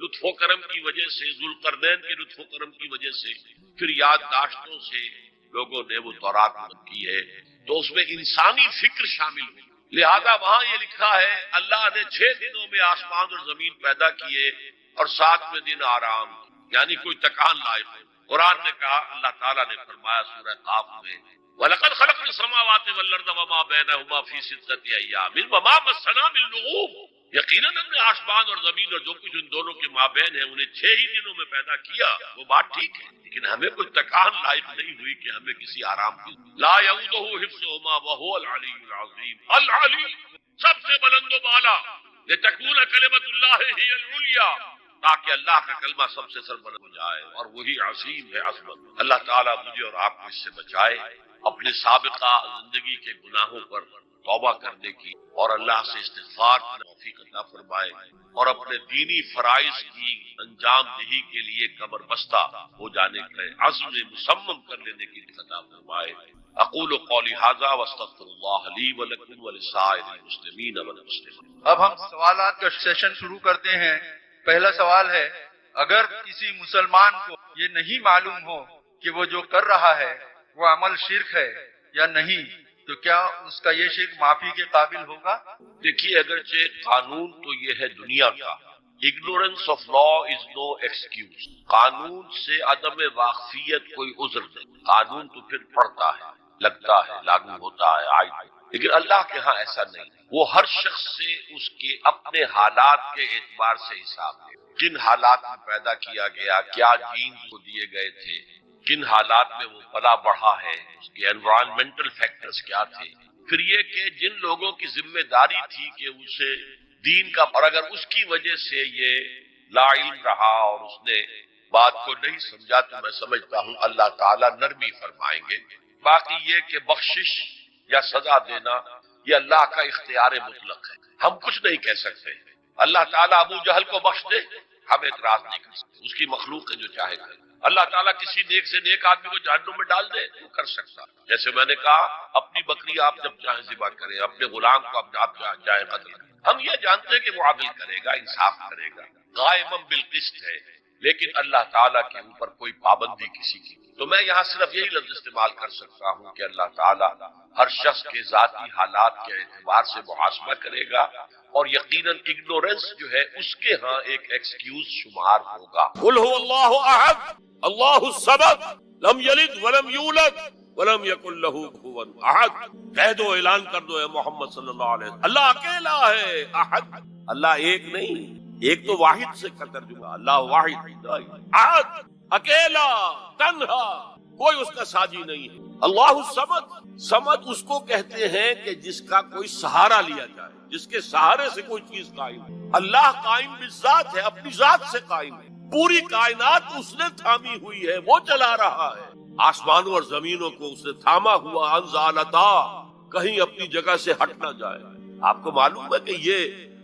لطف و کرم کی وجہ سے، ذوالقرنین کے لطف و کرم کی وجہ سے، پھر یادداشتوں سے لوگوں نے وہ تورات کی ہے، تو اس میں انسانی فکر شامل ہوئی. لہذا وہاں یہ لکھا ہے اللہ نے 6 دنوں میں آسمان اور زمین پیدا کیے اور 7ویں دن آرام، یعنی کوئی تکان لائق ہے. قرآن نے کہا، اللہ تعالیٰ نے فرمایا سورہ قاف میں، وَلَقَدْ خَلَقْنَا السَّمَاوَاتِ وَالْأَرْضَ وَمَا بَيْنَهُمَا فِي 6 أَيَّامٍ وَمَا مَسَّنَا مِن لُغُوبٍ. یقیناً ہم نے آسمان اور زمین اور جو کچھ ان دونوں کے مابین ہے انہیں 6 ہی دنوں میں پیدا کیا. وہ بات ٹھیک ہے، لیکن ہمیں کوئی تکان لائق نہیں ہوئی کہ ہمیں کسی آرام کی. لا یعودہ حفظہما وہو العلی العظیم. العلی، سب سے بلند و بالا. لتکون کلمۃ اللہ ہی العلیٰ، تاکہ اللہ کا کلمہ سب سے سربلند ہو جائے، اور وہی عظیم ہے، عظمت. اللہ تعالیٰ مجھے اور آپ کو اس سے بچائے، اپنے سابقہ زندگی کے گناہوں پر توبہ کرنے کی اور اللہ سے استغفار کی توفیق عطا فرمائے، اور اپنے دینی فرائض کی انجام دہی کے لیے کمر بستہ ہو جانے کا عزم مصمم کر لینے کی عطا فرمائے. اقول قولی ھذا واستغفر اللہ لی ولکم ولسائر المسلمین والمسلمات. اب ہم سوالات کا سیشن شروع کرتے ہیں. پہلا سوال ہے، اگر کسی مسلمان کو یہ نہیں معلوم ہو کہ وہ جو کر رہا ہے وہ عمل شرک ہے یا نہیں، تو کیا اس کا یہ شرک معافی کے قابل ہوگا؟ دیکھیے، اگرچہ قانون تو یہ ہے دنیا کا، ignorance of law is no excuse. قانون سے عدم واقفیت کوئی عذر نہیں. قانون تو پھر پڑھتا ہے، لگتا ہے، لاگو ہوتا ہے، عائد. لیکن اللہ کے ہاں ایسا نہیں. وہ ہر شخص سے اس کے اپنے حالات کے اعتبار سے حساب لے. کن حالات میں پیدا کیا گیا، کیا جین کو دیے گئے تھے، کن حالات میں وہ پلا بڑھا ہے، اس کے انوائرمنٹل فیکٹرز کیا تھے. پھر یہ کہ جن لوگوں کی ذمہ داری تھی کہ اسے دین کا، اور اگر اس کی وجہ سے یہ لا علم رہا اور اس نے بات کو نہیں سمجھا، تو میں سمجھتا ہوں اللہ تعالیٰ نرمی فرمائیں گے. باقی یہ کہ بخشش یا سزا دینا یہ اللہ کا اختیار مطلق ہے، ہم کچھ نہیں کہہ سکتے. اللہ تعالیٰ ابو جہل کو بخش دے، ہم اعتراض نہیں کر سکتے، اس کی مخلوق ہے جو چاہے کرے. اللہ تعالیٰ کسی نیک سے نیک آدمی کو جہنم میں ڈال دے، وہ کر سکتا. جیسے میں نے کہا، اپنی بکری آپ جب چاہیں ذبح کریں، اپنے غلام کو آپ چاہیں قتل کریں. ہم یہ جانتے ہیں کہ وہ عدل کرے گا، انصاف کرے گا، قائم بالقسط ہے، لیکن اللہ تعالیٰ کے اوپر کوئی پابندی کسی کی. تو میں یہاں صرف یہی لفظ استعمال کر سکتا ہوں کہ اللہ تعالیٰ ہر شخص کے ذاتی حالات کے اعتبار سے محاسبہ کرے گا، اور یقیناً اگنورنس جو ہے اس کے ہاں ایک ایکسکیوز شمار ہوگا. قل هو اللہ احد اللہ الصمد لم یلد ولم یولد ولم یکن له کفوا احد. کہہ دو، اعلان کر دو اے محمد صلی اللہ علیہ وسلم، اللہ اکیلا ہے، احد. اللہ ایک نہیں، ایک تو واحد سے کا ترجمہ، اللہ واحد، احد، اکیلا، تنہا، کوئی اس کا ساجی نہیں ہے۔ اللہ الصمد، صمد اس کو کہتے ہیں کہ جس کا کوئی سہارا لیا جائے، جس کے سہارے سے کوئی چیز قائم ہے۔ اللہ قائم بالذات ہے، اپنی ذات سے قائم ہے، پوری کائنات اس نے تھامی ہوئی ہے، وہ چلا رہا ہے۔ آسمانوں اور زمینوں کو اس نے تھاما ہوا، انزالتا، کہیں اپنی جگہ سے ہٹ نہ جائے۔ آپ کو معلوم ہے کہ یہ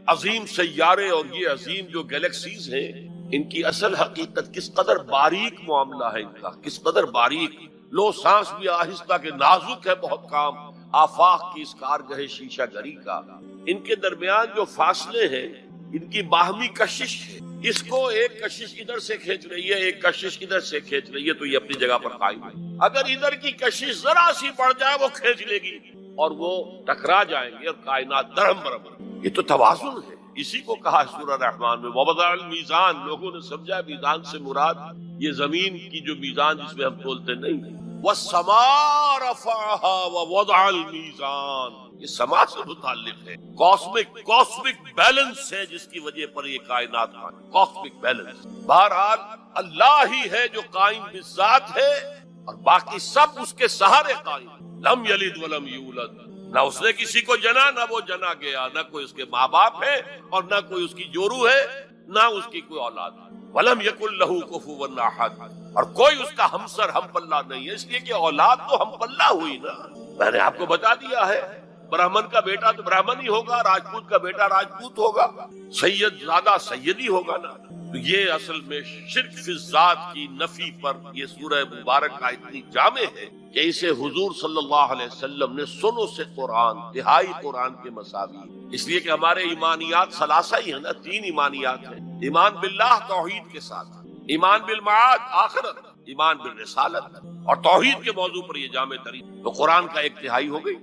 عظیم سیارے اور یہ عظیم جو گیلیکسیز ہیں، ان کی اصل حقیقت کس قدر باریک معاملہ ہے، ان کا کس قدر باریک، لو سانس بھی آہستہ کہ نازک ہے بہت کام، آفاق کی اس کارگہ شیشہ گری کا۔ ان کے درمیان جو فاصلے ہیں، ان کی باہمی کشش ہے، اس کو ایک کشش ادھر سے کھینچ رہی ہے، ایک کشش ادھر سے کھینچ رہی ہے، تو یہ اپنی جگہ پر قائم ہے۔ اگر ادھر کی کشش ذرا سی بڑھ جائے وہ کھینچ لے گی اور وہ ٹکرا جائیں گے اور کائنات درہم برہم۔ یہ تو توازن ہے، اسی کو کہا ہے سورہ رحمان میں ووضع المیزان۔ لوگوں نے سمجھا میزان سے مراد یہ زمین کی جو میزان جس میں ہم تولتے نہیں، والسماء رفعها ووضع المیزان، یہ سما سے متعلق ہے، کاسمک بیلنس ہے جس کی وجہ پر یہ کائنات ہے، کاسمک بیلنس۔ بہرحال اللہ ہی ہے جو قائم بالذات ہے اور باقی سب اس کے سہارے قائم۔ لم یلد ولم یولد، نہ اس نے کسی کو جنا نہ وہ جنا گیا، نہ کوئی اس کے ماں باپ ہے اور نہ کوئی اس کی جورو ہے، نہ اس کی کوئی اولاد ہے۔ ولم یکن لہ کفوا احد، اور کوئی اس کا ہمسر ہم پلہ نہیں ہے، اس لیے کہ اولاد تو ہم پلہ ہوئی نا۔ میں نے آپ کو بتا دیا ہے، برہمن کا بیٹا تو برہمن ہی ہوگا، راجپوت کا بیٹا راجپوت ہوگا، سید زیادہ سیدی ہوگا نا۔ تو یہ اصل میں شرک فی الذات کی نفی پر یہ سورہ مبارک کا اتنی جامع ہے کہ اسے حضور صلی اللہ علیہ وسلم نے سنو سے قرآن، تہائی قرآن کے مساوی، اس لیے کہ ہمارے ایمانیات ثلاثہ ہی ہیں نا، 3 ایمانیات ہیں، ایمان باللہ توحید کے ساتھ، ایمان بالمعاد آخرت، ایمان بالرسالت، اور توحید کے موضوع پر یہ جامع ترین، تو قرآن کا 1/3 ہو گئی۔